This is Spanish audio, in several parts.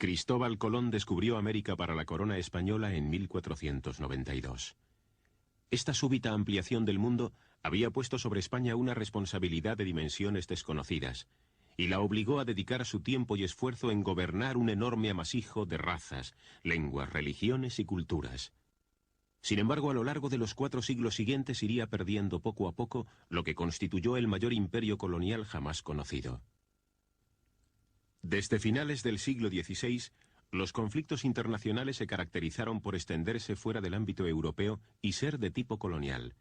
Cristóbal Colón descubrió América para la corona española en 1492. Esta súbita ampliación del mundo había puesto sobre España una responsabilidad de dimensiones desconocidas y la obligó a dedicar su tiempo y esfuerzo en gobernar un enorme amasijo de razas, lenguas, religiones y culturas. Sin embargo, a lo largo de los 4 siglos siguientes iría perdiendo poco a poco lo que constituyó el mayor imperio colonial jamás conocido. Desde finales del siglo XVI, los conflictos internacionales se caracterizaron por extenderse fuera del ámbito europeo y ser de tipo colonial.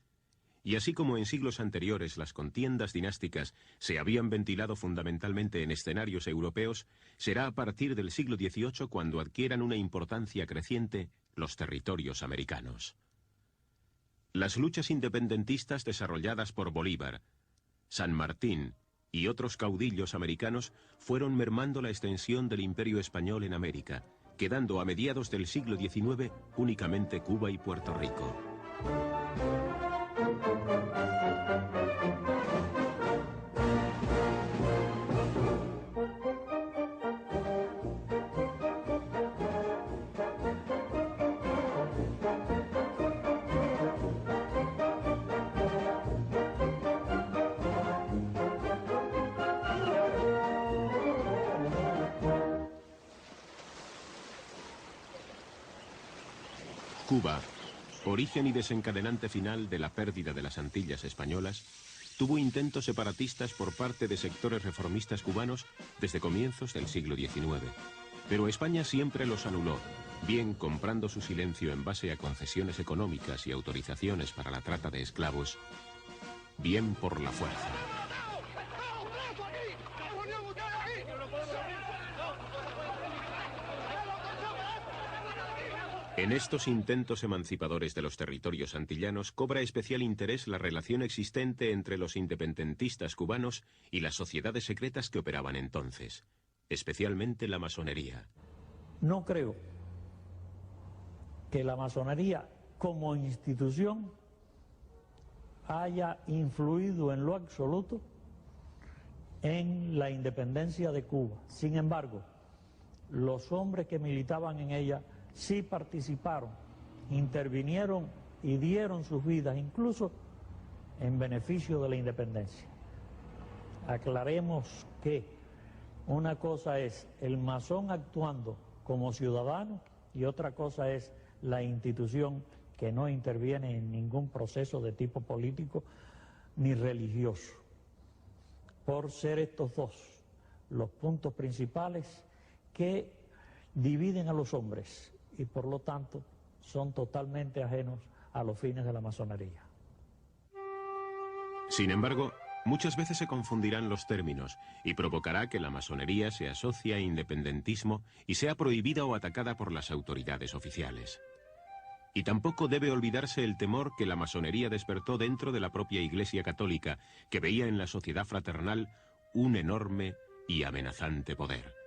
Y así como en siglos anteriores las contiendas dinásticas se habían ventilado fundamentalmente en escenarios europeos, será a partir del siglo XVIII cuando adquieran una importancia creciente los territorios americanos. Las luchas independentistas desarrolladas por Bolívar, San Martín y otros caudillos americanos fueron mermando la extensión del imperio español en América, quedando a mediados del siglo XIX únicamente Cuba y Puerto Rico. Cuba, origen y desencadenante final de la pérdida de las Antillas españolas, tuvo intentos separatistas por parte de sectores reformistas cubanos desde comienzos del siglo XIX. Pero España siempre los anuló, bien comprando su silencio en base a concesiones económicas y autorizaciones para la trata de esclavos, bien por la fuerza. En estos intentos emancipadores de los territorios antillanos cobra especial interés la relación existente entre los independentistas cubanos y las sociedades secretas que operaban entonces, especialmente la masonería. No creo que la masonería como institución haya influido en lo absoluto en la independencia de Cuba. Sin embargo, los hombres que militaban en ella sí participaron, intervinieron y dieron sus vidas, incluso en beneficio de la independencia. Aclaremos que una cosa es el masón actuando como ciudadano y otra cosa es la institución que no interviene en ningún proceso de tipo político ni religioso. Por ser estos dos los puntos principales que dividen a los hombres y por lo tanto son totalmente ajenos a los fines de la masonería. Sin embargo, muchas veces se confundirán los términos y provocará que la masonería se asocie a independentismo y sea prohibida o atacada por las autoridades oficiales. Y tampoco debe olvidarse el temor que la masonería despertó dentro de la propia Iglesia Católica, que veía en la sociedad fraternal un enorme y amenazante poder.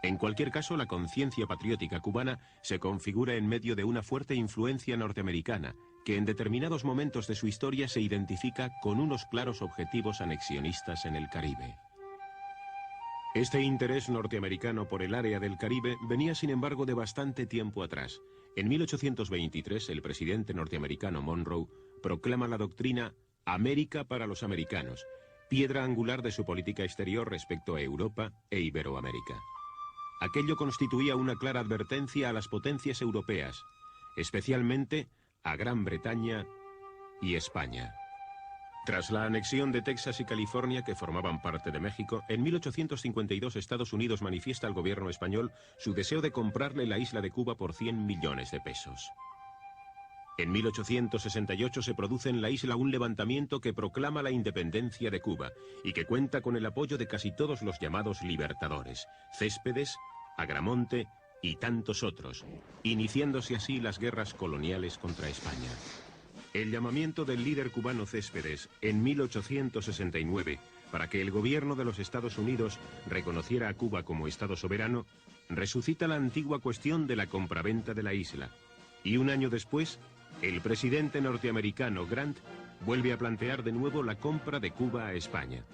En cualquier caso, la conciencia patriótica cubana se configura en medio de una fuerte influencia norteamericana, que en determinados momentos de su historia se identifica con unos claros objetivos anexionistas en el Caribe. Este interés norteamericano por el área del Caribe venía sin embargo de bastante tiempo atrás. En 1823, el presidente norteamericano Monroe proclama la doctrina América para los americanos, piedra angular de su política exterior respecto a Europa e Iberoamérica. Aquello constituía una clara advertencia a las potencias europeas, especialmente a Gran Bretaña y España. Tras la anexión de Texas y California, que formaban parte de México, en 1852 Estados Unidos manifiesta al gobierno español su deseo de comprarle la isla de Cuba por 100 millones de pesos. En 1868 se produce en la isla un levantamiento que proclama la independencia de Cuba y que cuenta con el apoyo de casi todos los llamados libertadores, Céspedes, Agramonte y tantos otros, iniciándose así las guerras coloniales contra España. El llamamiento del líder cubano Céspedes en 1869 para que el gobierno de los Estados Unidos reconociera a Cuba como Estado soberano resucita la antigua cuestión de la compraventa de la isla, y un año después el presidente norteamericano Grant vuelve a plantear de nuevo la compra de Cuba a España.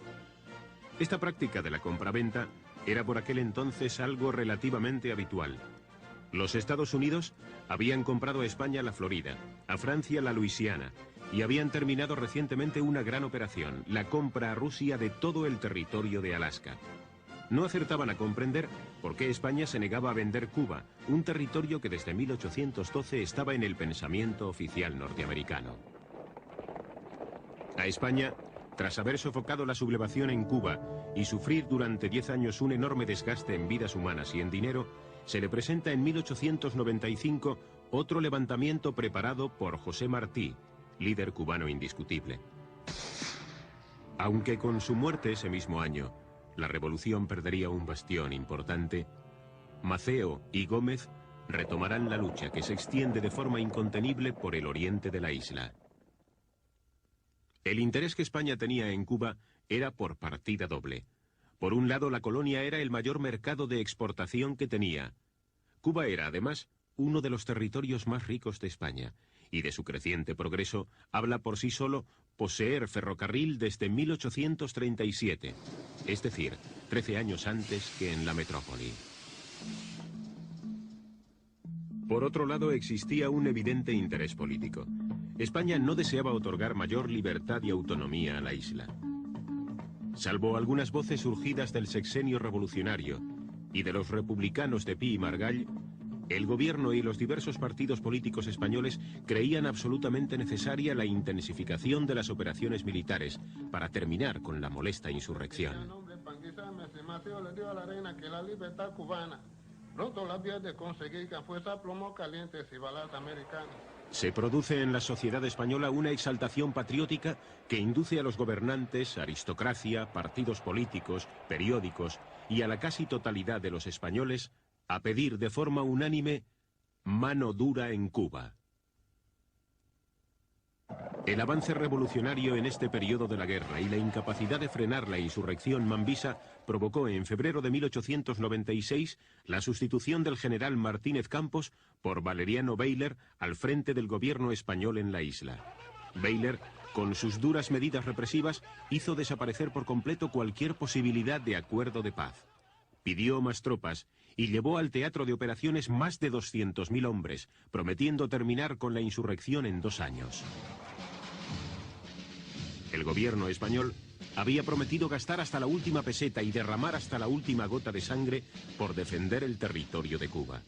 Esta práctica de la compraventa era por aquel entonces algo relativamente habitual. Los Estados Unidos habían comprado a España la Florida, a Francia la Luisiana, y habían terminado recientemente una gran operación, la compra a Rusia de todo el territorio de Alaska. No acertaban a comprender por qué España se negaba a vender Cuba, un territorio que desde 1812 estaba en el pensamiento oficial norteamericano. A España, tras haber sofocado la sublevación en Cuba y sufrir durante 10 años un enorme desgaste en vidas humanas y en dinero, se le presenta en 1895 otro levantamiento preparado por José Martí, líder cubano indiscutible. Aunque con su muerte ese mismo año, la revolución perdería un bastión importante, Maceo y Gómez retomarán la lucha que se extiende de forma incontenible por el oriente de la isla. El interés que España tenía en Cuba era por partida doble. Por un lado, la colonia era el mayor mercado de exportación que tenía. Cuba era, además, uno de los territorios más ricos de España, y de su creciente progreso habla por sí solo poseer ferrocarril desde 1837, es decir, 13 años antes que en la metrópoli. Por otro lado, existía un evidente interés político. España no deseaba otorgar mayor libertad y autonomía a la isla. Salvo algunas voces surgidas del sexenio revolucionario y de los republicanos de Pi y Margall, el gobierno y los diversos partidos políticos españoles creían absolutamente necesaria la intensificación de las operaciones militares para terminar con la molesta insurrección. Se produce en la sociedad española una exaltación patriótica que induce a los gobernantes, aristocracia, partidos políticos, periódicos y a la casi totalidad de los españoles a pedir de forma unánime mano dura en Cuba. El avance revolucionario en este periodo de la guerra y la incapacidad de frenar la insurrección mambisa provocó en febrero de 1896 la sustitución del general Martínez Campos por Valeriano Bayler al frente del gobierno español en la isla. Bayler, con sus duras medidas represivas, hizo desaparecer por completo cualquier posibilidad de acuerdo de paz. Pidió más tropas y llevó al teatro de operaciones más de 200.000 hombres, prometiendo terminar con la insurrección en 2 años. El gobierno español había prometido gastar hasta la última peseta y derramar hasta la última gota de sangre por defender el territorio de Cuba.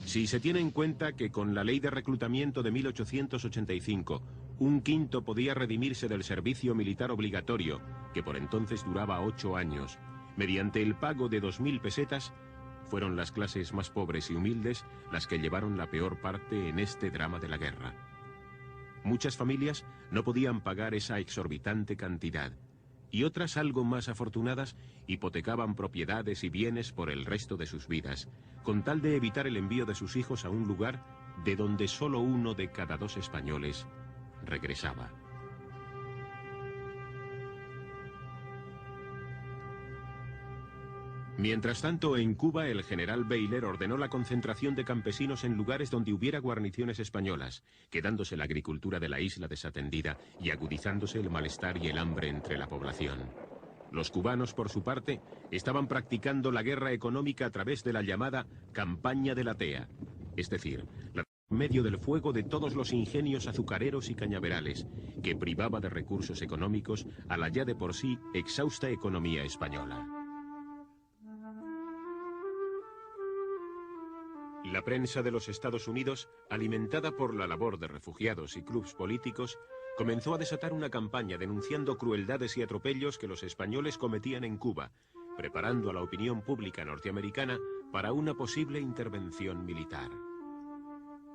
Si se tiene en cuenta que con la ley de reclutamiento de 1885, un quinto podía redimirse del servicio militar obligatorio, que por entonces duraba 8 años, mediante el pago de 2.000 pesetas, fueron las clases más pobres y humildes las que llevaron la peor parte en este drama de la guerra. Muchas familias no podían pagar esa exorbitante cantidad, y otras, algo más afortunadas, hipotecaban propiedades y bienes por el resto de sus vidas, con tal de evitar el envío de sus hijos a un lugar de donde solo 1 de cada 2 españoles regresaba. Mientras tanto, en Cuba, el general Bayler ordenó la concentración de campesinos en lugares donde hubiera guarniciones españolas, quedándose la agricultura de la isla desatendida y agudizándose el malestar y el hambre entre la población. Los cubanos, por su parte, estaban practicando la guerra económica a través de la llamada campaña de la tea, es decir, la medio del fuego de todos los ingenios azucareros y cañaverales, que privaba de recursos económicos a la ya de por sí exhausta economía española. La prensa de los Estados Unidos, alimentada por la labor de refugiados y clubs políticos, comenzó a desatar una campaña denunciando crueldades y atropellos que los españoles cometían en Cuba, preparando a la opinión pública norteamericana para una posible intervención militar.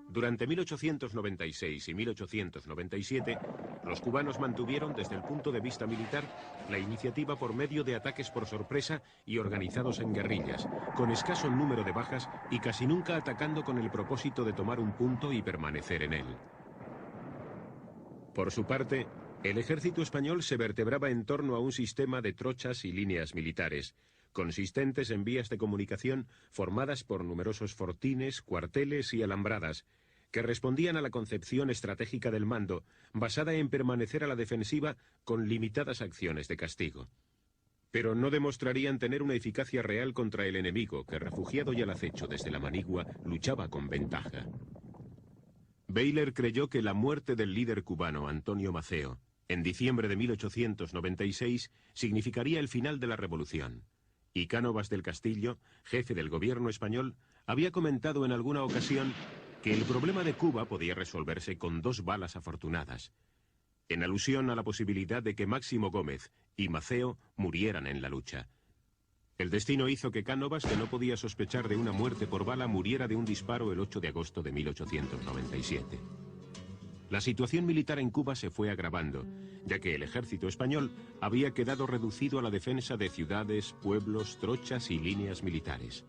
Durante 1896 y 1897, los cubanos mantuvieron desde el punto de vista militar la iniciativa por medio de ataques por sorpresa y organizados en guerrillas, con escaso número de bajas y casi nunca atacando con el propósito de tomar un punto y permanecer en él. Por su parte, el ejército español se vertebraba en torno a un sistema de trochas y líneas militares, consistentes en vías de comunicación formadas por numerosos fortines, cuarteles y alambradas, que respondían a la concepción estratégica del mando, basada en permanecer a la defensiva con limitadas acciones de castigo. pero no demostrarían tener una eficacia real contra el enemigo que, refugiado y al acecho desde la manigua, luchaba con ventaja. Baylor creyó que la muerte del líder cubano Antonio Maceo, en diciembre de 1896, significaría el final de la revolución. Y Cánovas del Castillo, jefe del gobierno español, había comentado en alguna ocasión que el problema de Cuba podía resolverse con 2 balas afortunadas, en alusión a la posibilidad de que Máximo Gómez y Maceo murieran en la lucha. El destino hizo que Cánovas, que no podía sospechar de una muerte por bala, muriera de un disparo el 8 de agosto de 1897. La situación militar en Cuba se fue agravando, ya que el ejército español había quedado reducido a la defensa de ciudades, pueblos, trochas y líneas militares.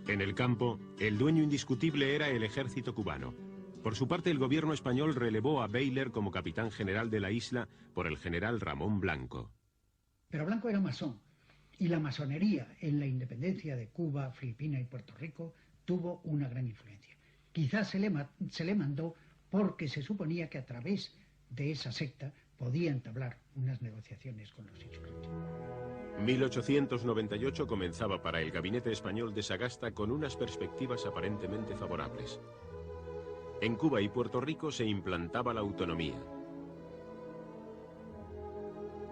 En el campo, el dueño indiscutible era el ejército cubano. Por su parte, el gobierno español relevó a Baylor como capitán general de la isla por el general Ramón Blanco. Pero Blanco era masón, y la masonería en la independencia de Cuba, Filipinas y Puerto Rico tuvo una gran influencia. Quizás se le mandó porque se suponía que a través de esa secta podía entablar unas negociaciones con los insurgentes. 1898 comenzaba para el gabinete español de Sagasta con unas perspectivas aparentemente favorables. En Cuba y Puerto Rico se implantaba la autonomía.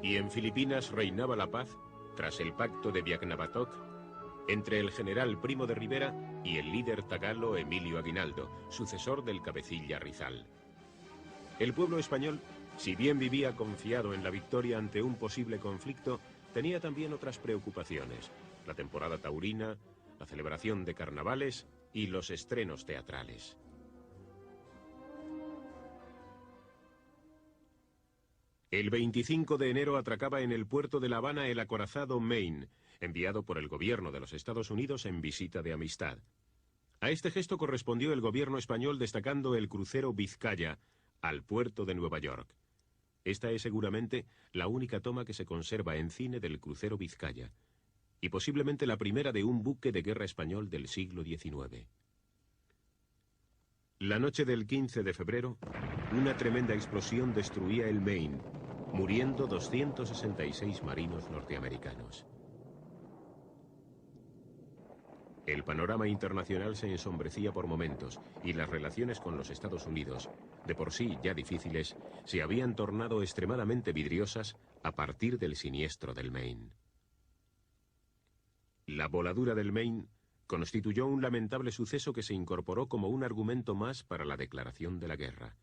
Y en Filipinas reinaba la paz tras el pacto de Biagnabatoc entre el general Primo de Rivera y el líder tagalo Emilio Aguinaldo, sucesor del cabecilla Rizal. El pueblo español, si bien vivía confiado en la victoria ante un posible conflicto, tenía también otras preocupaciones: la temporada taurina, la celebración de carnavales y los estrenos teatrales. El 25 de enero atracaba en el puerto de La Habana el acorazado Maine, enviado por el gobierno de los Estados Unidos en visita de amistad. A este gesto correspondió el gobierno español destacando el crucero Vizcaya al puerto de Nueva York. Esta es seguramente la única toma que se conserva en cine del crucero Vizcaya, y posiblemente la primera de un buque de guerra español del siglo XIX. La noche del 15 de febrero, una tremenda explosión destruía el Maine, muriendo 266 marinos norteamericanos. El panorama internacional se ensombrecía por momentos y las relaciones con los Estados Unidos, de por sí ya difíciles, se habían tornado extremadamente vidriosas a partir del siniestro del Maine. La voladura del Maine constituyó un lamentable suceso que se incorporó como un argumento más para la declaración de la guerra.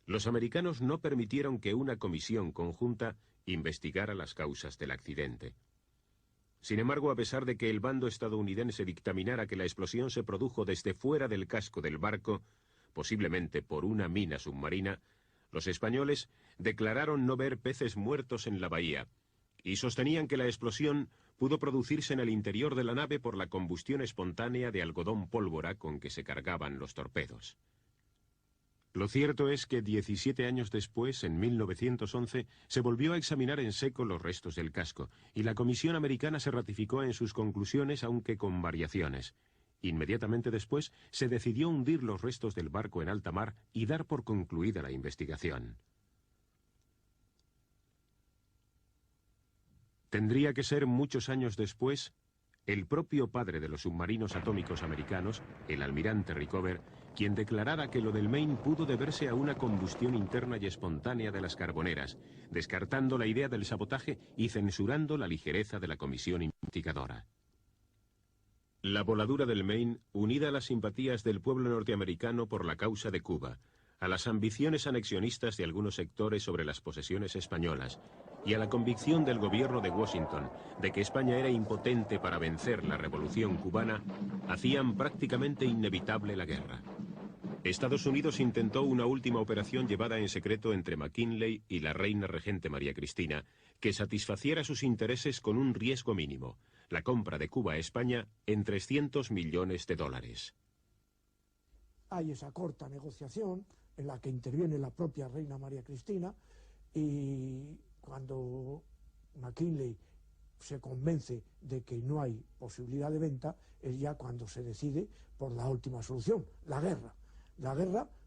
Los americanos no permitieron que una comisión conjunta investigara las causas del accidente. Sin embargo, a pesar de que el bando estadounidense dictaminara que la explosión se produjo desde fuera del casco del barco, posiblemente por una mina submarina, los españoles declararon no ver peces muertos en la bahía y sostenían que la explosión pudo producirse en el interior de la nave por la combustión espontánea de algodón pólvora con que se cargaban los torpedos. Lo cierto es que 17 años después, en 1911, se volvió a examinar en seco los restos del casco, y la Comisión Americana se ratificó en sus conclusiones, aunque con variaciones. Inmediatamente después, se decidió hundir los restos del barco en alta mar y dar por concluida la investigación. Tendría que ser muchos años después, el propio padre de los submarinos atómicos americanos, el almirante Rickover, quien declarara que lo del Maine pudo deberse a una combustión interna y espontánea de las carboneras, descartando la idea del sabotaje y censurando la ligereza de la comisión investigadora. La voladura del Maine, unida a las simpatías del pueblo norteamericano por la causa de Cuba, a las ambiciones anexionistas de algunos sectores sobre las posesiones españolas y a la convicción del gobierno de Washington de que España era impotente para vencer la revolución cubana, hacían prácticamente inevitable la guerra. Estados Unidos intentó una última operación llevada en secreto entre McKinley y la reina regente María Cristina, que satisfaciera sus intereses con un riesgo mínimo: la compra de Cuba a España en $300 millones. Hay esa corta negociación en la que interviene la propia reina María Cristina, y cuando McKinley se convence de que no hay posibilidad de venta, es ya cuando se decide por la última solución, la guerra,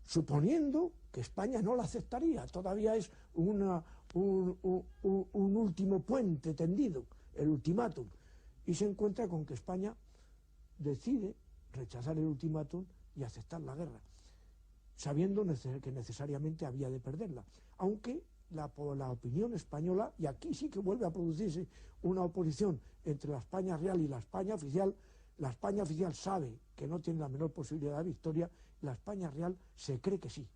suponiendo que España no la aceptaría. Todavía es un último puente tendido, el ultimátum, y se encuentra con que España decide rechazar el ultimátum y aceptar la guerra, sabiendo que necesariamente había de perderla, aunque la opinión española, y aquí sí que vuelve a producirse una oposición entre la España real y la España oficial sabe que no tiene la menor posibilidad de victoria, la España real se cree que sí,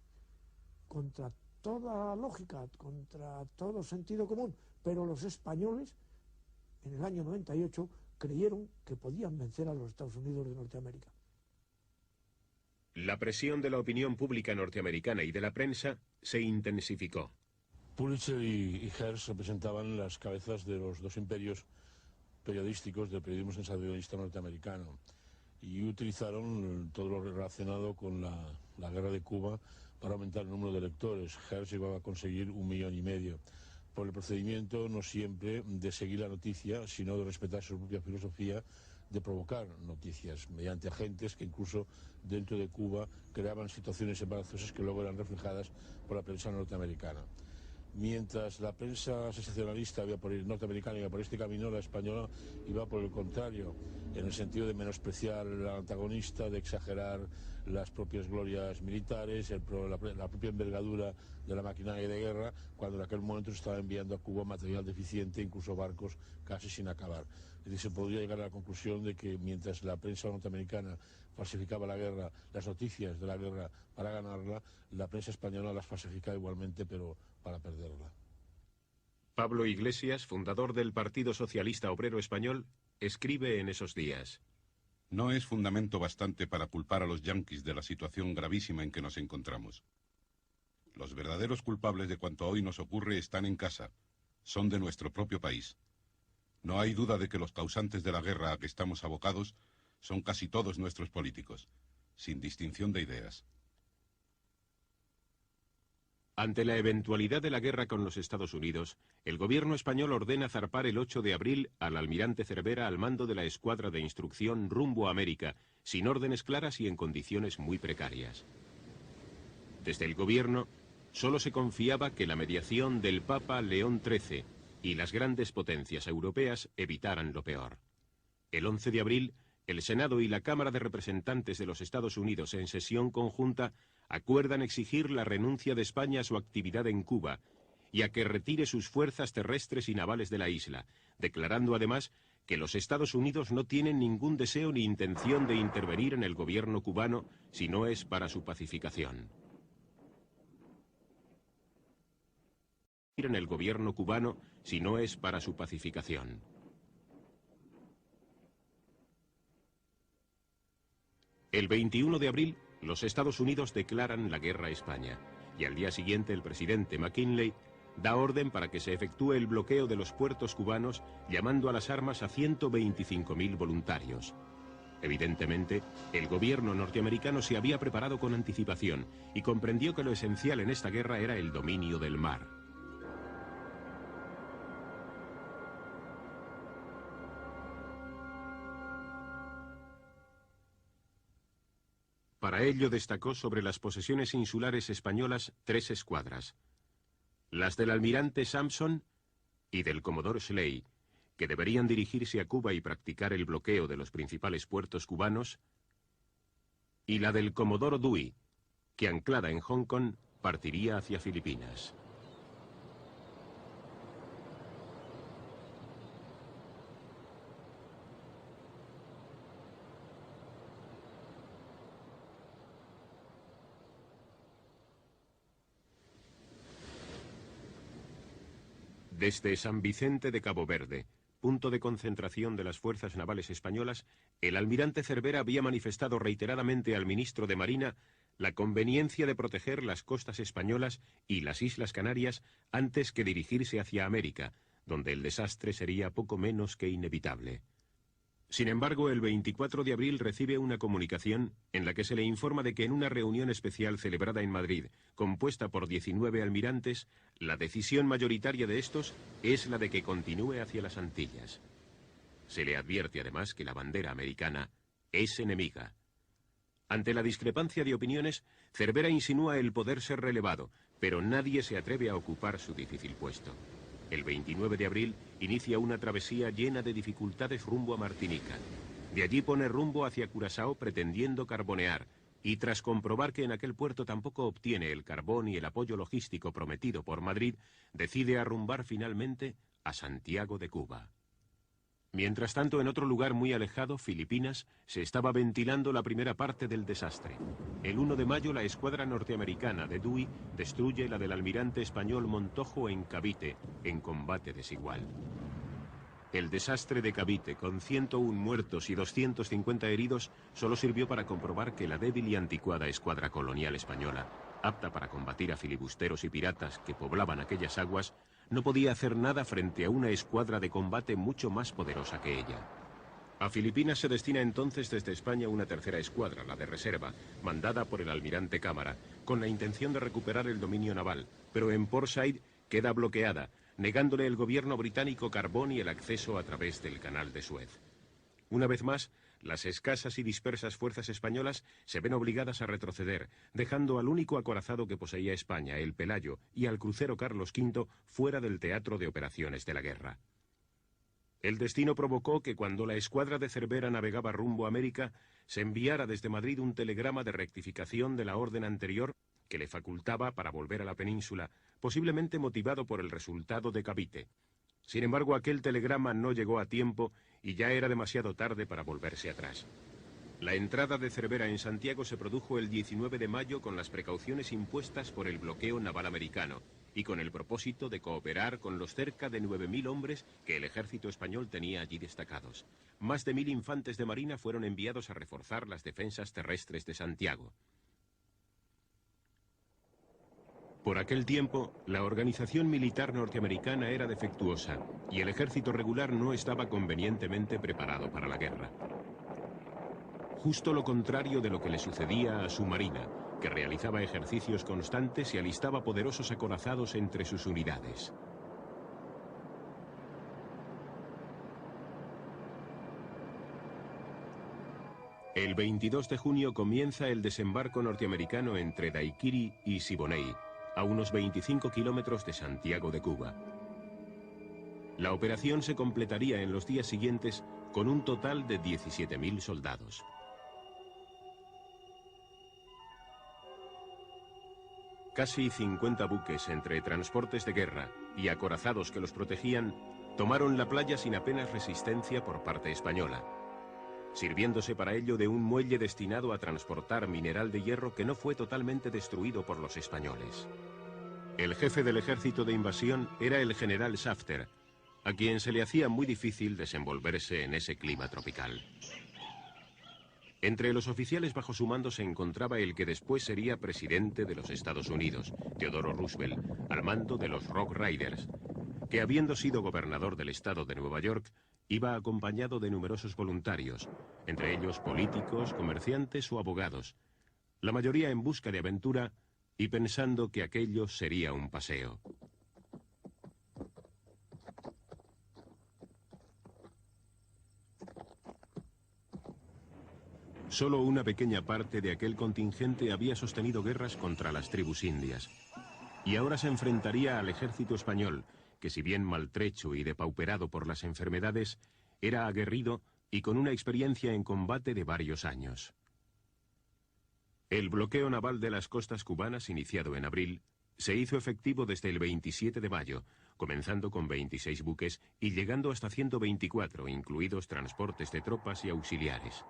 contra toda lógica, contra todo sentido común, pero los españoles en el año 98 creyeron que podían vencer a los Estados Unidos de Norteamérica. La presión de la opinión pública norteamericana y de la prensa se intensificó. Pulitzer y Hearst representaban las cabezas de los dos imperios periodísticos del periodismo sensacionalista norteamericano y utilizaron todo lo relacionado con la guerra de Cuba para aumentar el número de lectores. Hearst llegaba a conseguir 1,5 millones por el procedimiento no siempre de seguir la noticia, sino de respetar su propia filosofía de provocar noticias mediante agentes que incluso dentro de Cuba creaban situaciones embarazosas que luego eran reflejadas por la prensa norteamericana. Mientras la prensa sensacionalista norteamericana iba por este camino, la española iba por el contrario, en el sentido de menospreciar al antagonista, de exagerar las propias glorias militares, la propia envergadura de la maquinaria de guerra, cuando en aquel momento se estaba enviando a Cuba material deficiente, incluso barcos casi sin acabar. Es decir, se podría llegar a la conclusión de que mientras la prensa norteamericana falsificaba la guerra, las noticias de la guerra para ganarla, la prensa española las falsificaba igualmente, pero para perderla. Pablo Iglesias, fundador del Partido Socialista Obrero Español, escribe en esos días: No es fundamento bastante para culpar a los yanquis de la situación gravísima en que nos encontramos. Los verdaderos culpables de cuanto hoy nos ocurre están en casa, son de nuestro propio país. No hay duda de que los causantes de la guerra a que estamos abocados son casi todos nuestros políticos, sin distinción de ideas. Ante la eventualidad de la guerra con los Estados Unidos, el gobierno español ordena zarpar el 8 de abril al almirante Cervera al mando de la escuadra de instrucción rumbo a América, sin órdenes claras y en condiciones muy precarias. Desde el gobierno, solo se confiaba que la mediación del Papa León XIII y las grandes potencias europeas evitaran lo peor. El 11 de abril, el Senado y la Cámara de Representantes de los Estados Unidos en sesión conjunta acuerdan exigir la renuncia de España a su actividad en Cuba y a que retire sus fuerzas terrestres y navales de la isla, declarando además que los Estados Unidos no tienen ningún deseo ni intención de intervenir en el gobierno cubano si no es para su pacificación. En el gobierno cubano si no es para su pacificación. El 21 de abril, los Estados Unidos declaran la guerra a España, y al día siguiente el presidente McKinley da orden para que se efectúe el bloqueo de los puertos cubanos, llamando a las armas a 125.000 voluntarios. Evidentemente, el gobierno norteamericano se había preparado con anticipación y comprendió que lo esencial en esta guerra era el dominio del mar. Para ello destacó sobre las posesiones insulares españolas 3 escuadras: las del almirante Sampson y del comodoro Schley, que deberían dirigirse a Cuba y practicar el bloqueo de los principales puertos cubanos, y la del comodoro Dewey, que anclada en Hong Kong partiría hacia Filipinas. Desde San Vicente de Cabo Verde, punto de concentración de las fuerzas navales españolas, el almirante Cervera había manifestado reiteradamente al ministro de Marina la conveniencia de proteger las costas españolas y las Islas Canarias antes que dirigirse hacia América, donde el desastre sería poco menos que inevitable. Sin embargo, el 24 de abril recibe una comunicación en la que se le informa de que en una reunión especial celebrada en Madrid, compuesta por 19 almirantes, la decisión mayoritaria de estos es la de que continúe hacia las Antillas. Se le advierte además que la bandera americana es enemiga. Ante la discrepancia de opiniones, Cervera insinúa el poder ser relevado, pero nadie se atreve a ocupar su difícil puesto. El 29 de abril inicia una travesía llena de dificultades rumbo a Martinica. De allí pone rumbo hacia Curazao pretendiendo carbonear, y tras comprobar que en aquel puerto tampoco obtiene el carbón y el apoyo logístico prometido por Madrid, decide arrumbar finalmente a Santiago de Cuba. Mientras tanto, en otro lugar muy alejado, Filipinas, se estaba ventilando la primera parte del desastre. El 1 de mayo la escuadra norteamericana de Dewey destruye la del almirante español Montojo en Cavite, en combate desigual. El desastre de Cavite, con 101 muertos y 250 heridos, solo sirvió para comprobar que la débil y anticuada escuadra colonial española, apta para combatir a filibusteros y piratas que poblaban aquellas aguas, no podía hacer nada frente a una escuadra de combate mucho más poderosa que ella. A Filipinas se destina entonces desde España una tercera escuadra, la de reserva, mandada por el almirante Cámara, con la intención de recuperar el dominio naval, pero en Port Said queda bloqueada, negándole el gobierno británico carbón y el acceso a través del canal de Suez. Una vez más, las escasas y dispersas fuerzas españolas se ven obligadas a retroceder, dejando al único acorazado que poseía España, el Pelayo, y al crucero Carlos V fuera del teatro de operaciones de la guerra. El destino provocó que cuando la escuadra de Cervera navegaba rumbo a América, se enviara desde Madrid un telegrama de rectificación de la orden anterior que le facultaba para volver a la península, posiblemente motivado por el resultado de Cavite. Sin embargo, aquel telegrama no llegó a tiempo y ya era demasiado tarde para volverse atrás. La entrada de Cervera en Santiago se produjo el 19 de mayo con las precauciones impuestas por el bloqueo naval americano y con el propósito de cooperar con los cerca de 9.000 hombres que el ejército español tenía allí destacados. Más de 1.000 infantes de marina fueron enviados a reforzar las defensas terrestres de Santiago. Por aquel tiempo, la organización militar norteamericana era defectuosa y el ejército regular no estaba convenientemente preparado para la guerra. Justo lo contrario de lo que le sucedía a su marina, que realizaba ejercicios constantes y alistaba poderosos acorazados entre sus unidades. El 22 de junio comienza el desembarco norteamericano entre Daiquiri y Siboney, a unos 25 kilómetros de Santiago de Cuba. La operación se completaría en los días siguientes con un total de 17.000 soldados. Casi 50 buques entre transportes de guerra y acorazados que los protegían tomaron la playa sin apenas resistencia por parte española, sirviéndose para ello de un muelle destinado a transportar mineral de hierro que no fue totalmente destruido por los españoles. El jefe del ejército de invasión era el general Safter, a quien se le hacía muy difícil desenvolverse en ese clima tropical. Entre los oficiales bajo su mando se encontraba el que después sería presidente de los Estados Unidos, Theodore Roosevelt, al mando de los Rough Riders, que habiendo sido gobernador del estado de Nueva York, iba acompañado de numerosos voluntarios, entre ellos políticos, comerciantes o abogados, la mayoría en busca de aventura y pensando que aquello sería un paseo. Solo una pequeña parte de aquel contingente había sostenido guerras contra las tribus indias, y ahora se enfrentaría al ejército español, que si bien maltrecho y depauperado por las enfermedades, era aguerrido y con una experiencia en combate de varios años. El bloqueo naval de las costas cubanas, iniciado en abril, se hizo efectivo desde el 27 de mayo, comenzando con 26 buques y llegando hasta 124, incluidos transportes de tropas y auxiliares.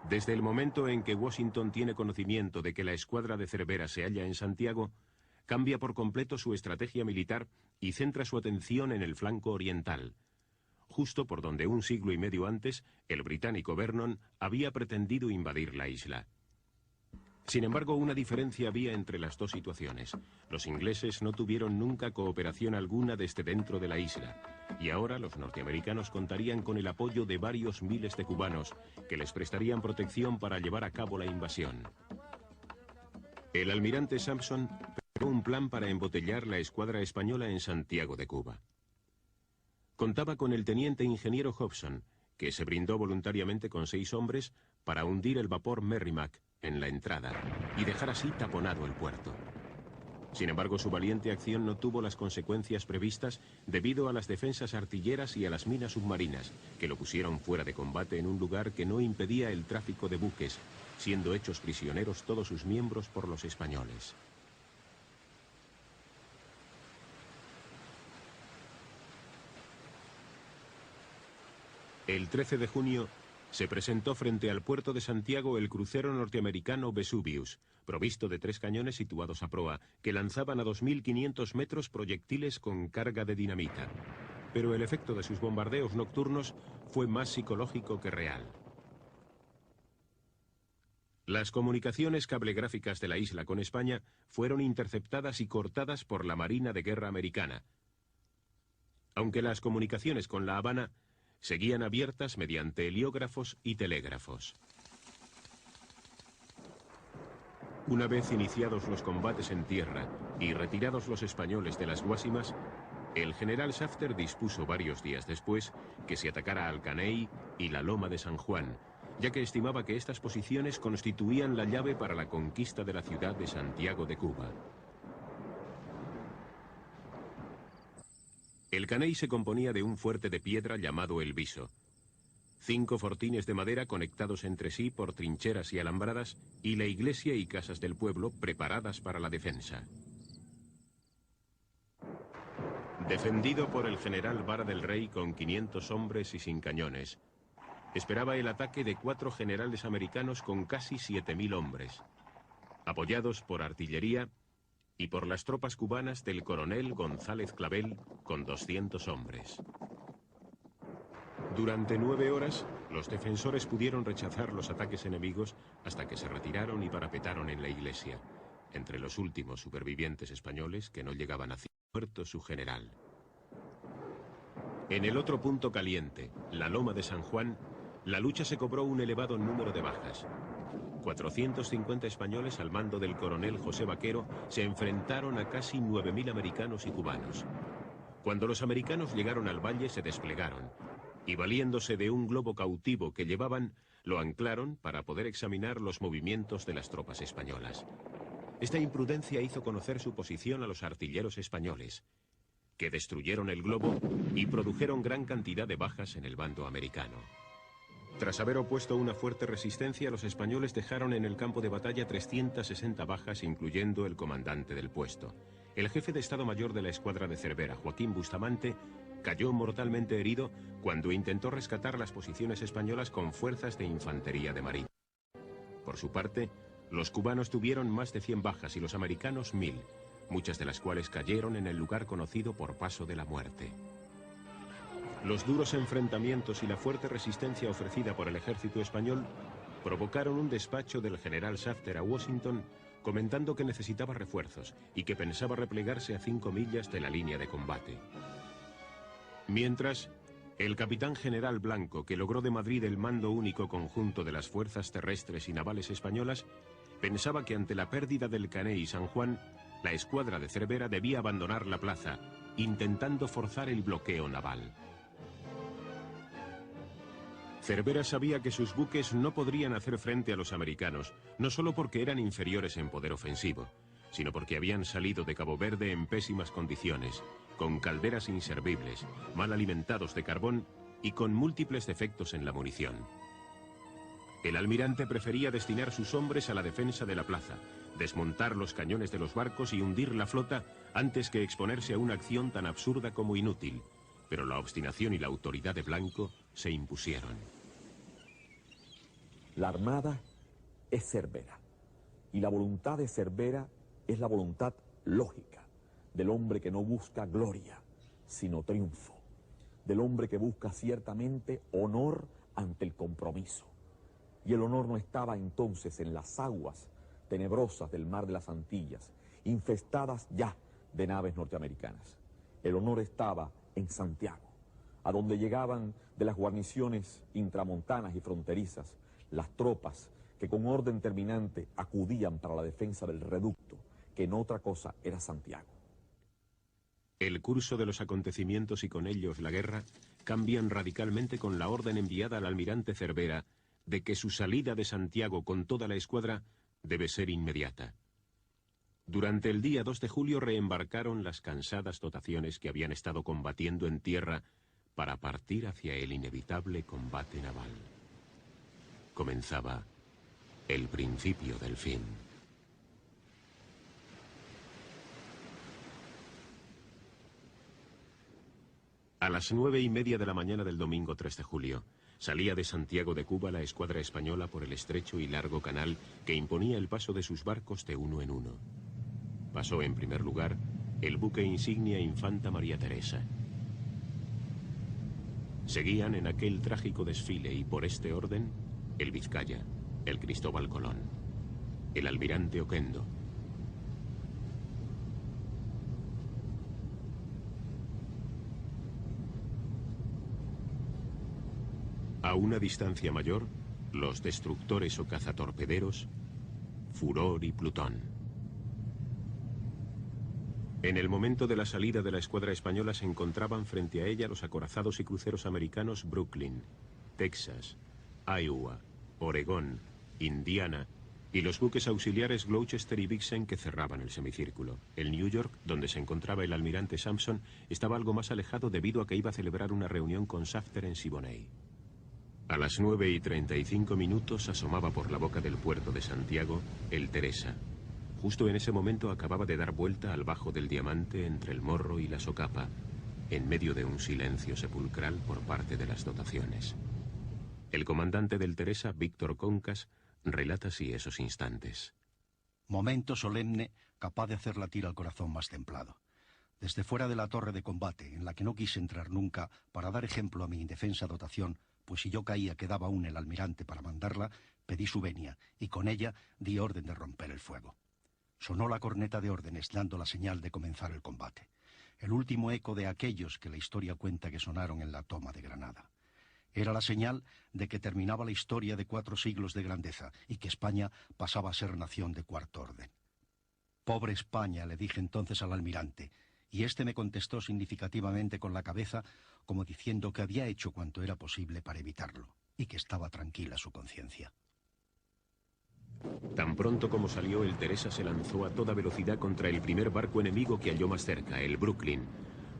Desde el momento en que Washington tiene conocimiento de que la escuadra de Cervera se halla en Santiago, cambia por completo su estrategia militar y centra su atención en el flanco oriental, justo por donde un siglo y medio antes el británico Vernon había pretendido invadir la isla. Sin embargo, una diferencia había entre las dos situaciones. Los ingleses no tuvieron nunca cooperación alguna desde dentro de la isla, y ahora los norteamericanos contarían con el apoyo de varios miles de cubanos que les prestarían protección para llevar a cabo la invasión. El almirante Sampson preparó un plan para embotellar la escuadra española en Santiago de Cuba. Contaba con el teniente ingeniero Hobson, que se brindó voluntariamente con 6 hombres para hundir el vapor Merrimack, en la entrada y dejar así taponado el puerto. Sin embargo, su valiente acción no tuvo las consecuencias previstas debido a las defensas artilleras y a las minas submarinas, que lo pusieron fuera de combate en un lugar que no impedía el tráfico de buques, siendo hechos prisioneros todos sus miembros por los españoles. El 13 de junio se presentó frente al puerto de Santiago el crucero norteamericano Vesuvius, provisto de 3 cañones situados a proa, que lanzaban a 2.500 metros proyectiles con carga de dinamita. Pero el efecto de sus bombardeos nocturnos fue más psicológico que real. Las comunicaciones cablegráficas de la isla con España fueron interceptadas y cortadas por la Marina de Guerra americana, aunque las comunicaciones con La Habana seguían abiertas mediante heliógrafos y telégrafos. Una vez iniciados los combates en tierra y retirados los españoles de las Guasimas, el general Safter dispuso varios días después que se atacara al Caney y la Loma de San Juan, ya que estimaba que estas posiciones constituían la llave para la conquista de la ciudad de Santiago de Cuba. El Caney se componía de un fuerte de piedra llamado El Viso, 5 fortines de madera conectados entre sí por trincheras y alambradas, y la iglesia y casas del pueblo preparadas para la defensa. Defendido por el general Vara del Rey con 500 hombres y sin cañones, esperaba el ataque de 4 generales americanos con casi 7.000 hombres, apoyados por artillería y por las tropas cubanas del coronel González Clavel con 200 hombres. Durante 9 horas, los defensores pudieron rechazar los ataques enemigos hasta que se retiraron y parapetaron en la iglesia, entre los últimos supervivientes españoles que no llegaban a muerto su general. En el otro punto caliente, la Loma de San Juan, la lucha se cobró un elevado número de bajas. 450 españoles al mando del coronel José Vaquero se enfrentaron a casi 9.000 americanos y cubanos. Cuando los americanos llegaron al valle se desplegaron y, valiéndose de un globo cautivo que llevaban, lo anclaron para poder examinar los movimientos de las tropas españolas. Esta imprudencia hizo conocer su posición a los artilleros españoles, que destruyeron el globo y produjeron gran cantidad de bajas en el bando americano. Tras haber opuesto una fuerte resistencia, los españoles dejaron en el campo de batalla 360 bajas, incluyendo el comandante del puesto. El jefe de Estado Mayor de la escuadra de Cervera, Joaquín Bustamante, cayó mortalmente herido cuando intentó rescatar las posiciones españolas con fuerzas de infantería de marina. Por su parte, los cubanos tuvieron más de 100 bajas y los americanos 1.000, muchas de las cuales cayeron en el lugar conocido por Paso de la Muerte. Los duros enfrentamientos y la fuerte resistencia ofrecida por el ejército español provocaron un despacho del general Safter a Washington comentando que necesitaba refuerzos y que pensaba replegarse a 5 millas de la línea de combate. Mientras, el capitán general Blanco, que logró de Madrid el mando único conjunto de las fuerzas terrestres y navales españolas, pensaba que ante la pérdida del Caney y San Juan, la escuadra de Cervera debía abandonar la plaza, intentando forzar el bloqueo naval. Cervera sabía que sus buques no podrían hacer frente a los americanos, no solo porque eran inferiores en poder ofensivo, sino porque habían salido de Cabo Verde en pésimas condiciones, con calderas inservibles, mal alimentados de carbón y con múltiples defectos en la munición. El almirante prefería destinar sus hombres a la defensa de la plaza, desmontar los cañones de los barcos y hundir la flota antes que exponerse a una acción tan absurda como inútil, pero la obstinación y la autoridad de Blanco se impusieron. La Armada es Cervera, y la voluntad de Cervera es la voluntad lógica del hombre que no busca gloria, sino triunfo, del hombre que busca ciertamente honor ante el compromiso. Y el honor no estaba entonces en las aguas tenebrosas del mar de las Antillas, infestadas ya de naves norteamericanas. El honor estaba en Santiago, a donde llegaban de las guarniciones intramontanas y fronterizas las tropas que con orden terminante acudían para la defensa del reducto, que en otra cosa era Santiago. El curso de los acontecimientos y con ellos la guerra cambian radicalmente con la orden enviada al almirante Cervera de que su salida de Santiago con toda la escuadra debe ser inmediata. Durante el día 2 de julio reembarcaron las cansadas dotaciones que habían estado combatiendo en tierra para partir hacia el inevitable combate naval. Comenzaba el principio del fin. A las 9:30 de la mañana del domingo 3 de julio, salía de Santiago de Cuba la escuadra española por el estrecho y largo canal que imponía el paso de sus barcos de uno en uno. Pasó en primer lugar el buque insignia Infanta María Teresa. Seguían en aquel trágico desfile y por este orden el Vizcaya, el Cristóbal Colón, el almirante Oquendo, a una distancia mayor, los destructores o cazatorpederos Furor y Plutón. En el momento de la salida de la escuadra española se encontraban frente a ella los acorazados y cruceros americanos Brooklyn, Texas, Iowa, Oregón, Indiana y los buques auxiliares Gloucester y Vixen que cerraban el semicírculo. El New York, donde se encontraba el almirante Sampson, estaba algo más alejado debido a que iba a celebrar una reunión con Shafter en Siboney. A las 9:35 asomaba por la boca del puerto de Santiago el Teresa. Justo en ese momento acababa de dar vuelta al Bajo del Diamante entre el Morro y la Socapa, en medio de un silencio sepulcral por parte de las dotaciones. El comandante del Teresa, Víctor Concas, relata así esos instantes. Momento solemne, capaz de hacer latir al corazón más templado. Desde fuera de la torre de combate, en la que no quise entrar nunca, para dar ejemplo a mi indefensa dotación, pues si yo caía quedaba aún el almirante para mandarla, pedí su venia, y con ella di orden de romper el fuego. Sonó la corneta de órdenes, dando la señal de comenzar el combate. El último eco de aquellos que la historia cuenta que sonaron en la toma de Granada. Era la señal de que terminaba la historia de 4 siglos de grandeza y que España pasaba a ser nación de cuarto orden. «Pobre España», le dije entonces al almirante, y éste me contestó significativamente con la cabeza, como diciendo que había hecho cuanto era posible para evitarlo, y que estaba tranquila su conciencia. Tan pronto como salió, el Teresa se lanzó a toda velocidad contra el primer barco enemigo que halló más cerca, el Brooklyn,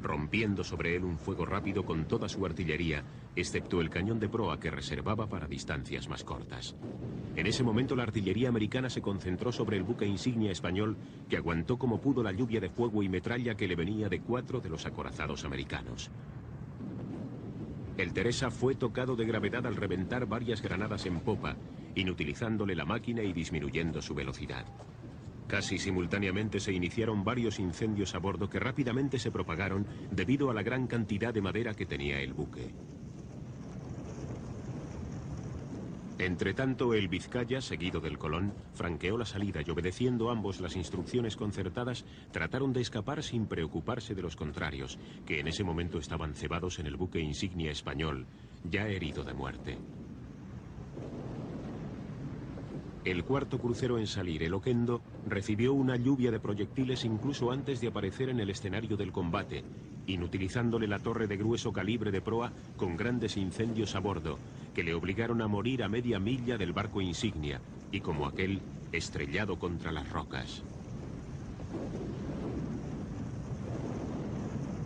rompiendo sobre él un fuego rápido con toda su artillería, excepto el cañón de proa que reservaba para distancias más cortas. En ese momento la artillería americana se concentró sobre el buque insignia español, que aguantó como pudo la lluvia de fuego y metralla que le venía de 4 de los acorazados americanos. El Teresa fue tocado de gravedad al reventar varias granadas en popa, inutilizándole la máquina y disminuyendo su velocidad. Casi simultáneamente se iniciaron varios incendios a bordo que rápidamente se propagaron debido a la gran cantidad de madera que tenía el buque. Entretanto, el Vizcaya, seguido del Colón, franqueó la salida y, obedeciendo ambos las instrucciones concertadas, trataron de escapar sin preocuparse de los contrarios, que en ese momento estaban cebados en el buque insignia español, ya herido de muerte. El cuarto crucero en salir, el Oquendo, recibió una lluvia de proyectiles incluso antes de aparecer en el escenario del combate, inutilizándole la torre de grueso calibre de proa con grandes incendios a bordo, que le obligaron a morir a media milla del barco insignia, y como aquel, estrellado contra las rocas.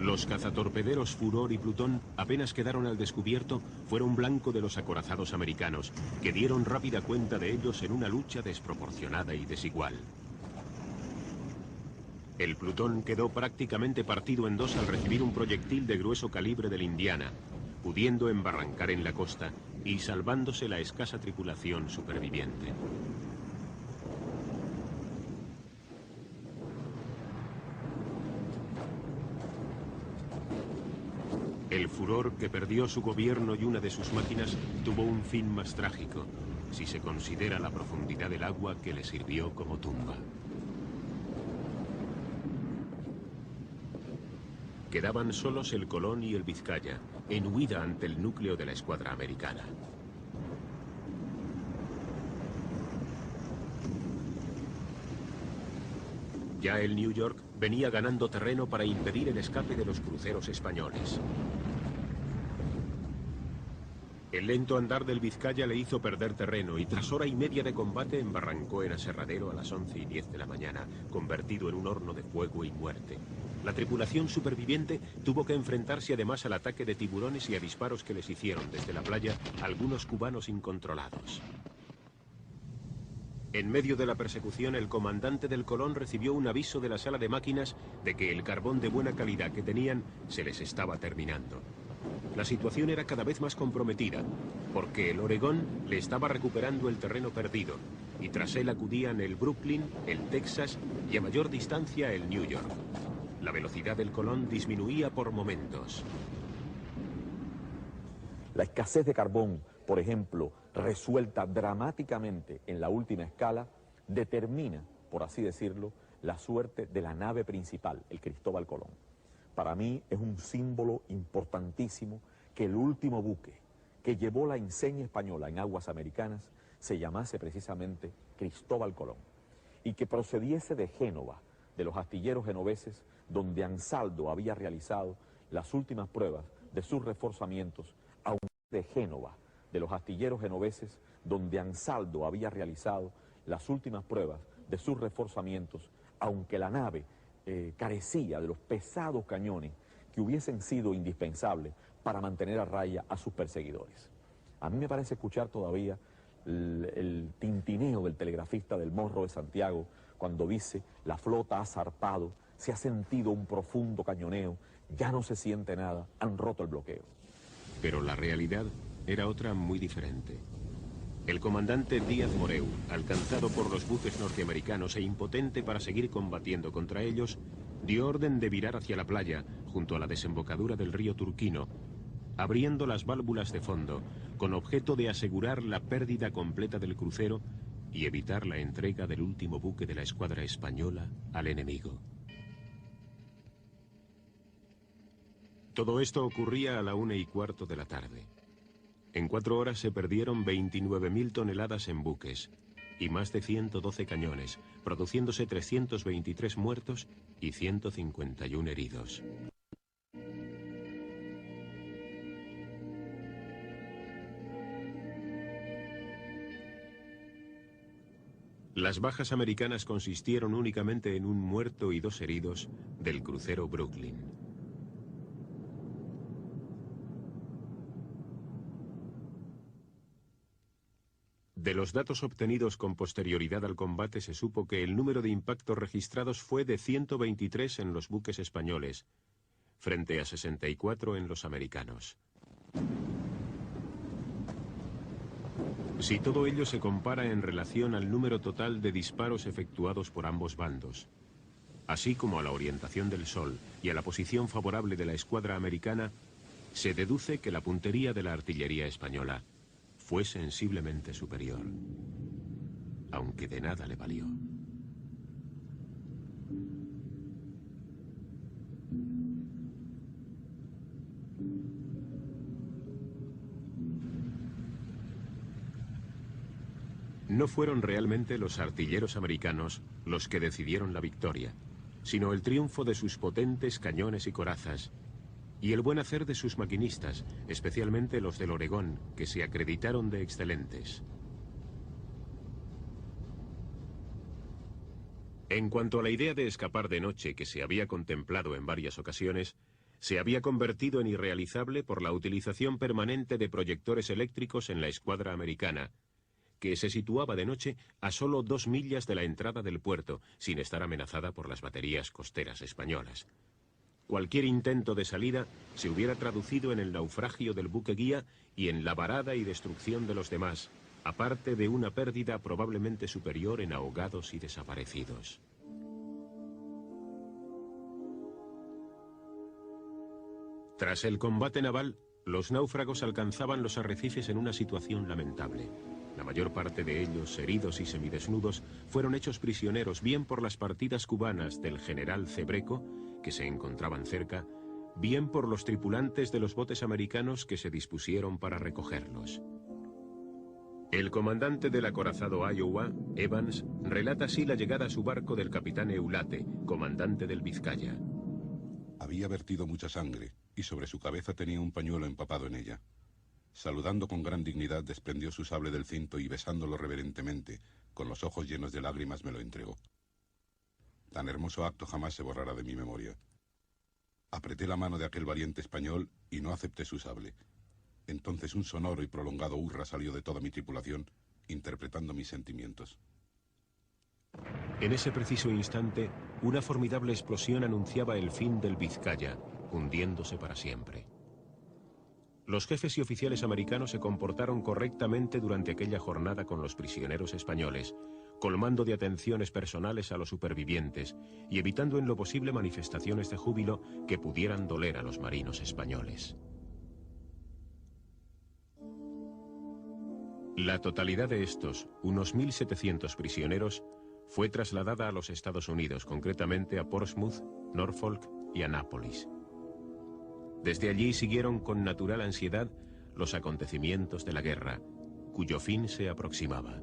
Los cazatorpederos Furor y Plutón apenas quedaron al descubierto, fueron blanco de los acorazados americanos, que dieron rápida cuenta de ellos en una lucha desproporcionada y desigual. El Plutón quedó prácticamente partido en dos al recibir un proyectil de grueso calibre del Indiana, pudiendo embarrancar en la costa y salvándose la escasa tripulación superviviente. El Furor, que perdió su gobierno y una de sus máquinas, tuvo un fin más trágico, si se considera la profundidad del agua que le sirvió como tumba. Quedaban solos el Colón y el Vizcaya, en huida ante el núcleo de la escuadra americana. Ya el New York venía ganando terreno para impedir el escape de los cruceros españoles. El lento andar del Vizcaya le hizo perder terreno y tras hora y media de combate embarrancó en aserradero a las 11:10 de la mañana, convertido en un horno de fuego y muerte. La tripulación superviviente tuvo que enfrentarse además al ataque de tiburones y a disparos que les hicieron desde la playa algunos cubanos incontrolados. En medio de la persecución, el comandante del Colón recibió un aviso de la sala de máquinas de que el carbón de buena calidad que tenían se les estaba terminando. La situación era cada vez más comprometida, porque el Oregón le estaba recuperando el terreno perdido, y tras él acudían el Brooklyn, el Texas y a mayor distancia el New York. La velocidad del Colón disminuía por momentos. La escasez de carbón, por ejemplo, resuelta dramáticamente en la última escala, determina, por así decirlo, la suerte de la nave principal, el Cristóbal Colón. Para mí es un símbolo importantísimo que el último buque que llevó la enseña española en aguas americanas se llamase precisamente Cristóbal Colón y que procediese de Génova, de los astilleros genoveses, donde Ansaldo había realizado las últimas pruebas de sus reforzamientos, aunque de Génova, de los astilleros genoveses, donde Ansaldo había realizado las últimas pruebas de sus reforzamientos, aunque la nave carecía de los pesados cañones que hubiesen sido indispensables para mantener a raya a sus perseguidores. A mí me parece escuchar todavía el tintineo del telegrafista del Morro de Santiago cuando dice: la flota ha zarpado, se ha sentido un profundo cañoneo, ya no se siente nada, han roto el bloqueo. Pero la realidad era otra muy diferente. El comandante Díaz Moreu, alcanzado por los buques norteamericanos e impotente para seguir combatiendo contra ellos, dio orden de virar hacia la playa, junto a la desembocadura del río Turquino, abriendo las válvulas de fondo, con objeto de asegurar la pérdida completa del crucero y evitar la entrega del último buque de la escuadra española al enemigo. Todo esto ocurría a la 1:15 de la tarde. En 4 horas se perdieron 29.000 toneladas en buques y más de 112 cañones, produciéndose 323 muertos y 151 heridos. Las bajas americanas consistieron únicamente en un muerto y 2 heridos del crucero Brooklyn. De los datos obtenidos con posterioridad al combate se supo que el número de impactos registrados fue de 123 en los buques españoles, frente a 64 en los americanos. Si todo ello se compara en relación al número total de disparos efectuados por ambos bandos, así como a la orientación del sol y a la posición favorable de la escuadra americana, se deduce que la puntería de la artillería española fue sensiblemente superior, aunque de nada le valió. No fueron realmente los artilleros americanos los que decidieron la victoria, sino el triunfo de sus potentes cañones y corazas, y el buen hacer de sus maquinistas, especialmente los del Oregón, que se acreditaron de excelentes. En cuanto a la idea de escapar de noche, que se había contemplado en varias ocasiones, se había convertido en irrealizable por la utilización permanente de proyectores eléctricos en la escuadra americana, que se situaba de noche a solo 2 millas de la entrada del puerto, sin estar amenazada por las baterías costeras españolas. Cualquier intento de salida se hubiera traducido en el naufragio del buque guía y en la varada y destrucción de los demás, aparte de una pérdida probablemente superior en ahogados y desaparecidos. Tras el combate naval, los náufragos alcanzaban los arrecifes en una situación lamentable. La mayor parte de ellos, heridos y semidesnudos, fueron hechos prisioneros bien por las partidas cubanas del general Cebreco, que se encontraban cerca, bien por los tripulantes de los botes americanos que se dispusieron para recogerlos. El comandante del acorazado Iowa, Evans, relata así la llegada a su barco del capitán Eulate, comandante del Vizcaya. Había vertido mucha sangre y sobre su cabeza tenía un pañuelo empapado en ella. Saludando con gran dignidad, desprendió su sable del cinto y besándolo reverentemente, con los ojos llenos de lágrimas, me lo entregó. Tan hermoso acto jamás se borrará de mi memoria. Apreté la mano de aquel valiente español y no acepté su sable. Entonces un sonoro y prolongado hurra salió de toda mi tripulación, interpretando mis sentimientos. En ese preciso instante, una formidable explosión anunciaba el fin del Vizcaya, hundiéndose para siempre. Los jefes y oficiales americanos se comportaron correctamente durante aquella jornada con los prisioneros españoles, colmando de atenciones personales a los supervivientes y evitando en lo posible manifestaciones de júbilo que pudieran doler a los marinos españoles. La totalidad de estos, unos 1.700 prisioneros, fue trasladada a los Estados Unidos, concretamente a Portsmouth, Norfolk y Annapolis. Desde allí siguieron con natural ansiedad los acontecimientos de la guerra, cuyo fin se aproximaba.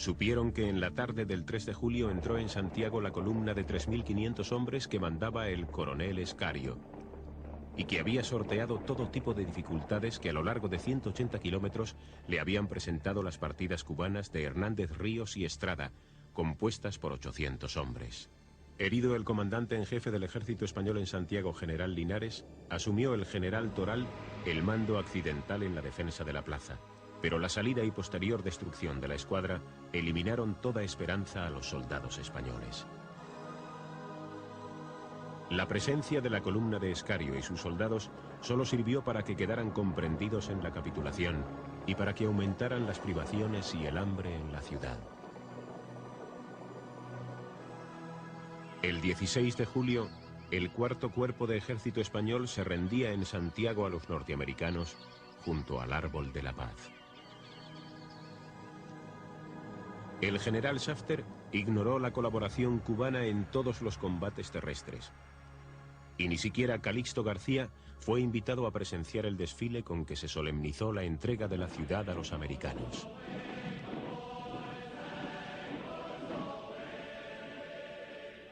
Supieron que en la tarde del 3 de julio entró en Santiago la columna de 3.500 hombres que mandaba el coronel Escario, y que había sorteado todo tipo de dificultades que a lo largo de 180 kilómetros le habían presentado las partidas cubanas de Hernández Ríos y Estrada, compuestas por 800 hombres. Herido el comandante en jefe del ejército español en Santiago, general Linares, asumió el general Toral el mando accidental en la defensa de la plaza, pero la salida y posterior destrucción de la escuadra eliminaron toda esperanza a los soldados españoles. La presencia de la columna de Escario y sus soldados solo sirvió para que quedaran comprendidos en la capitulación y para que aumentaran las privaciones y el hambre en la ciudad. El 16 de julio, el cuarto cuerpo de ejército español se rendía en Santiago a los norteamericanos junto al Árbol de la Paz. El general Shafter ignoró la colaboración cubana en todos los combates terrestres. Y ni siquiera Calixto García fue invitado a presenciar el desfile con que se solemnizó la entrega de la ciudad a los americanos.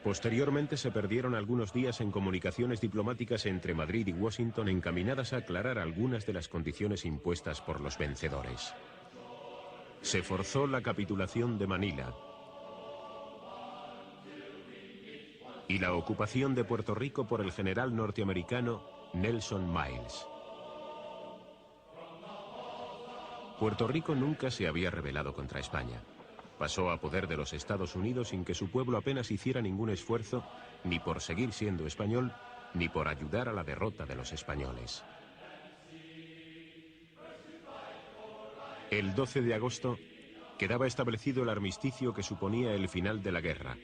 Posteriormente se perdieron algunos días en comunicaciones diplomáticas entre Madrid y Washington encaminadas a aclarar algunas de las condiciones impuestas por los vencedores. Se forzó la capitulación de Manila y la ocupación de Puerto Rico por el general norteamericano Nelson Miles. Puerto Rico nunca se había rebelado contra España. Pasó a poder de los Estados Unidos sin que su pueblo apenas hiciera ningún esfuerzo, ni por seguir siendo español, ni por ayudar a la derrota de los españoles. El 12 de agosto quedaba establecido el armisticio que suponía el final de la guerra.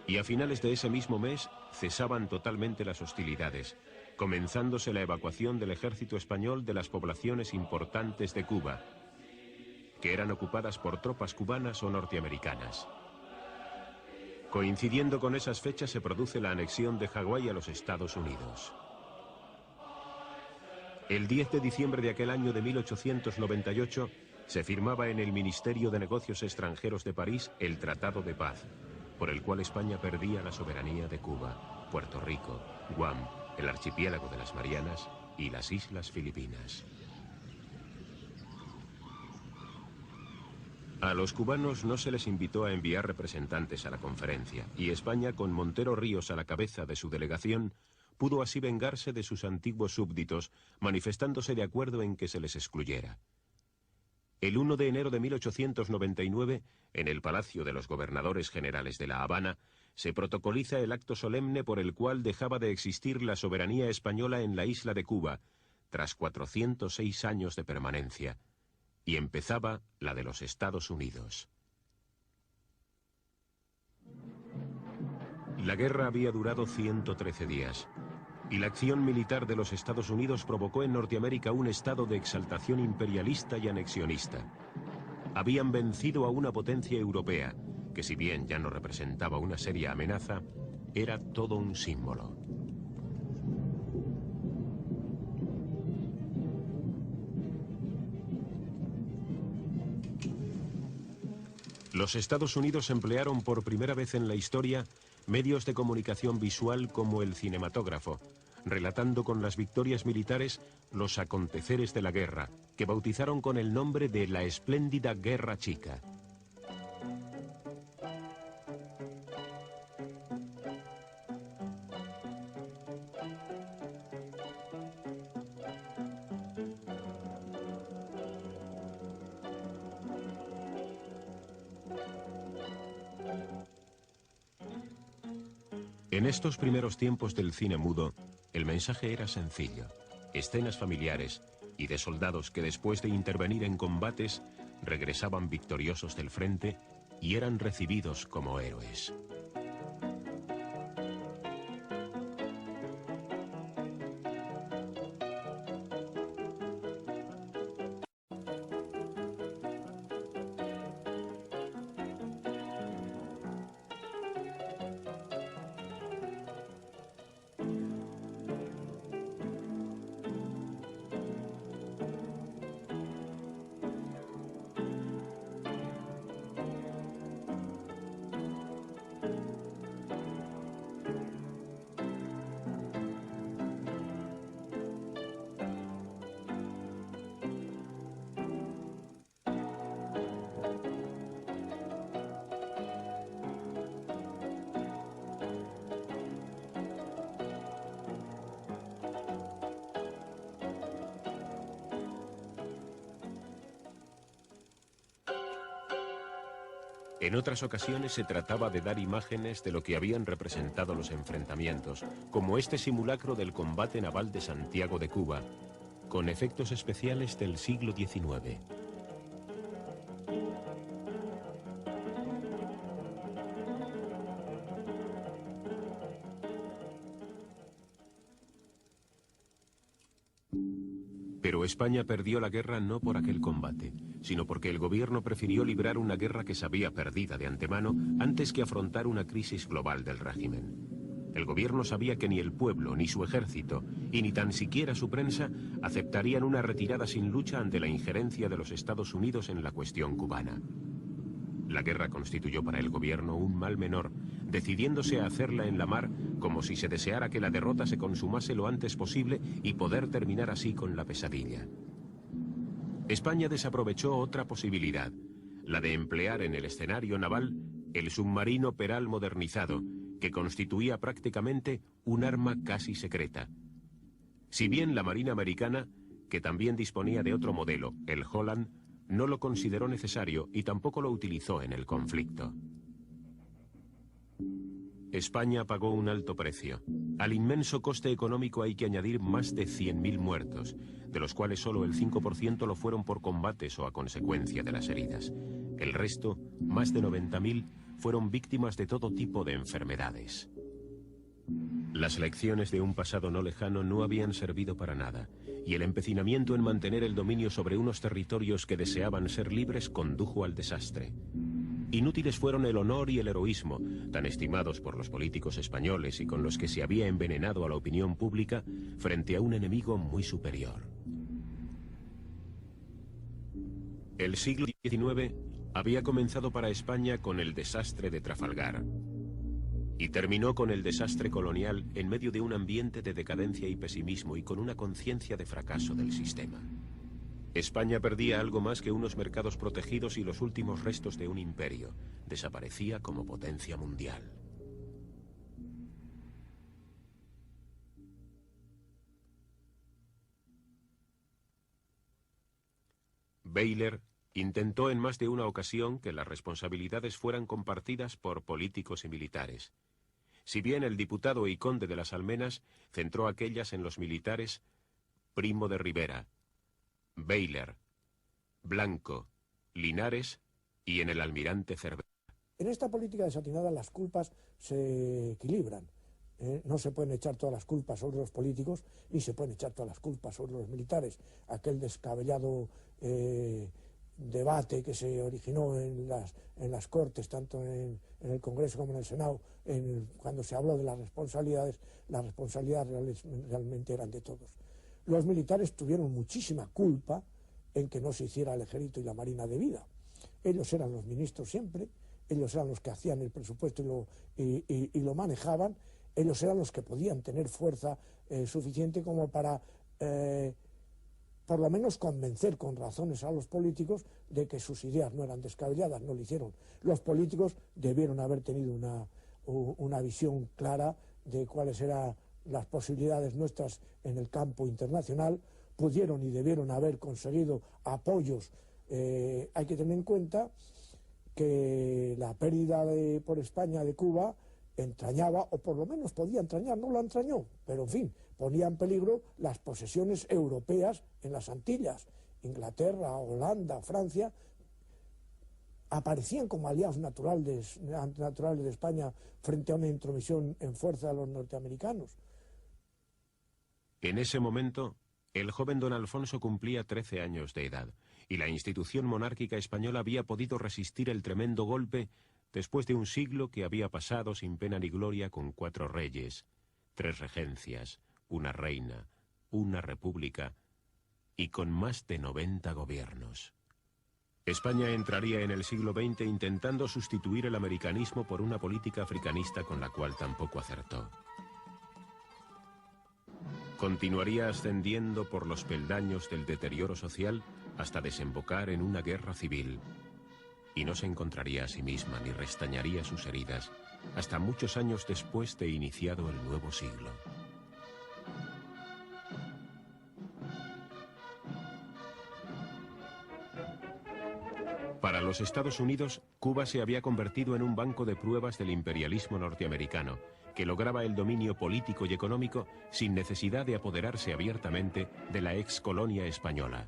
Y a finales de ese mismo mes cesaban totalmente las hostilidades, comenzándose la evacuación del ejército español de las poblaciones importantes de Cuba, que eran ocupadas por tropas cubanas o norteamericanas. Coincidiendo con esas fechas se produce la anexión de Hawái a los Estados Unidos. El 10 de diciembre de aquel año de 1898 se firmaba en el Ministerio de Negocios Extranjeros de París el Tratado de Paz, por el cual España perdía la soberanía de Cuba, Puerto Rico, Guam, el archipiélago de las Marianas y las Islas Filipinas. A los cubanos no se les invitó a enviar representantes a la conferencia, y España, con Montero Ríos a la cabeza de su delegación, pudo así vengarse de sus antiguos súbditos, manifestándose de acuerdo en que se les excluyera. El 1 de enero de 1899, en el Palacio de los Gobernadores Generales de La Habana, se protocoliza el acto solemne por el cual dejaba de existir la soberanía española en la isla de Cuba, tras 406 años de permanencia, y empezaba la de los Estados Unidos. La guerra había durado 113 días, y la acción militar de los Estados Unidos provocó en Norteamérica un estado de exaltación imperialista y anexionista. Habían vencido a una potencia europea, que si bien ya no representaba una seria amenaza, era todo un símbolo. Los Estados Unidos emplearon por primera vez en la historia medios de comunicación visual como el cinematógrafo, relatando con las victorias militares los aconteceres de la guerra, que bautizaron con el nombre de la espléndida Guerra Chica. En estos primeros tiempos del cine mudo, el mensaje era sencillo: escenas familiares y de soldados que después de intervenir en combates regresaban victoriosos del frente y eran recibidos como héroes. En otras ocasiones se trataba de dar imágenes de lo que habían representado los enfrentamientos, como este simulacro del combate naval de Santiago de Cuba, con efectos especiales del siglo XIX. Pero España perdió la guerra no por aquel combate, sino porque el gobierno prefirió librar una guerra que sabía perdida de antemano antes que afrontar una crisis global del régimen. El gobierno sabía que ni el pueblo, ni su ejército, y ni tan siquiera su prensa aceptarían una retirada sin lucha ante la injerencia de los Estados Unidos en la cuestión cubana. La guerra constituyó para el gobierno un mal menor, decidiéndose a hacerla en la mar como si se deseara que la derrota se consumase lo antes posible y poder terminar así con la pesadilla. España desaprovechó otra posibilidad, la de emplear en el escenario naval el submarino Peral modernizado, que constituía prácticamente un arma casi secreta. Si bien la Marina Americana, que también disponía de otro modelo, el Holland, no lo consideró necesario y tampoco lo utilizó en el conflicto. España pagó un alto precio. Al inmenso coste económico hay que añadir más de 100.000 muertos, de los cuales solo el 5% lo fueron por combates o a consecuencia de las heridas. El resto, más de 90.000, fueron víctimas de todo tipo de enfermedades. Las lecciones de un pasado no lejano no habían servido para nada, y el empecinamiento en mantener el dominio sobre unos territorios que deseaban ser libres condujo al desastre. Inútiles fueron el honor y el heroísmo, tan estimados por los políticos españoles y con los que se había envenenado a la opinión pública frente a un enemigo muy superior. El siglo XIX había comenzado para España con el desastre de Trafalgar y terminó con el desastre colonial en medio de un ambiente de decadencia y pesimismo y con una conciencia de fracaso del sistema. España perdía algo más que unos mercados protegidos y los últimos restos de un imperio. Desaparecía como potencia mundial. Baylor intentó en más de una ocasión que las responsabilidades fueran compartidas por políticos y militares. Si bien el diputado y conde de las Almenas centró aquellas en los militares Primo de Rivera, Baylor, Blanco, Linares y en el almirante Cervera. En esta política desatinada las culpas se equilibran. No se pueden echar todas las culpas sobre los políticos ni se pueden echar todas las culpas sobre los militares. Aquel descabellado debate que se originó en las Cortes, tanto en el Congreso como en el Senado, cuando se habló de las responsabilidades realmente eran de todos. Los militares tuvieron muchísima culpa en que no se hiciera el ejército y la marina debida. ellos eran los ministros siempre, ellos eran los que hacían el presupuesto y lo manejaban, ellos eran los que podían tener fuerza suficiente como para por lo menos convencer con razones a los políticos de que sus ideas no eran descabelladas. No lo hicieron. Los políticos debieron haber tenido una visión clara de cuáles eran las posibilidades nuestras en el campo internacional, pudieron y debieron haber conseguido apoyos. Hay que tener en cuenta que la pérdida por España de Cuba entrañaba, o por lo menos podía entrañar, no la entrañó, pero en fin, ponía en peligro las posesiones europeas en las Antillas. Inglaterra, Holanda, Francia aparecían como aliados naturales de España frente a una intromisión en fuerza de los norteamericanos. En ese momento, el joven don Alfonso cumplía 13 años de edad, y la institución monárquica española había podido resistir el tremendo golpe después de un siglo que había pasado sin pena ni gloria con 4 reyes, 3 regencias, una reina, una república y con más de 90 gobiernos. España entraría en el siglo XX intentando sustituir el americanismo por una política africanista con la cual tampoco acertó. Continuaría ascendiendo por los peldaños del deterioro social hasta desembocar en una guerra civil, y no se encontraría a sí misma ni restañaría sus heridas hasta muchos años después de iniciado el nuevo siglo. Para los Estados Unidos, Cuba se había convertido en un banco de pruebas del imperialismo norteamericano, que lograba el dominio político y económico sin necesidad de apoderarse abiertamente de la ex colonia española.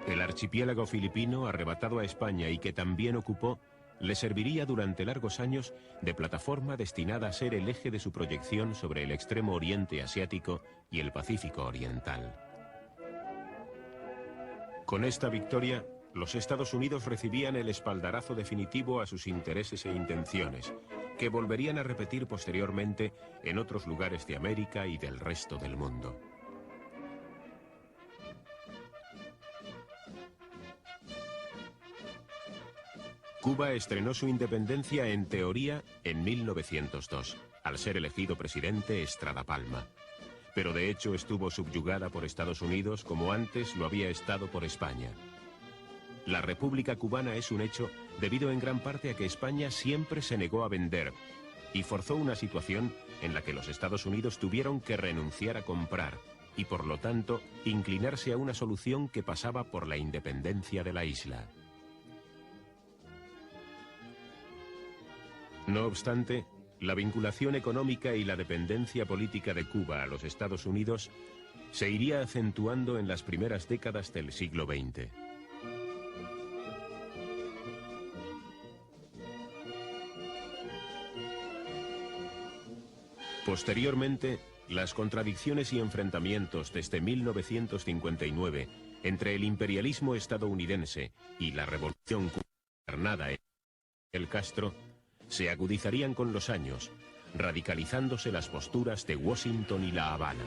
El archipiélago filipino, arrebatado a España y que también ocupó, le serviría durante largos años de plataforma destinada a ser el eje de su proyección sobre el extremo oriente asiático y el Pacífico oriental. Con esta victoria, los Estados Unidos recibían el espaldarazo definitivo a sus intereses e intenciones, que volverían a repetir posteriormente en otros lugares de América y del resto del mundo. Cuba estrenó su independencia en teoría en 1902, al ser elegido presidente Estrada Palma. Pero de hecho estuvo subyugada por Estados Unidos como antes lo había estado por España. La República Cubana es un hecho debido en gran parte a que España siempre se negó a vender y forzó una situación en la que los Estados Unidos tuvieron que renunciar a comprar y por lo tanto inclinarse a una solución que pasaba por la independencia de la isla. No obstante, la vinculación económica y la dependencia política de Cuba a los Estados Unidos se iría acentuando en las primeras décadas del siglo XX. Posteriormente, las contradicciones y enfrentamientos desde 1959 entre el imperialismo estadounidense y la revolución cubana gobernada en Fidel Castro se agudizarían con los años, radicalizándose las posturas de Washington y La Habana.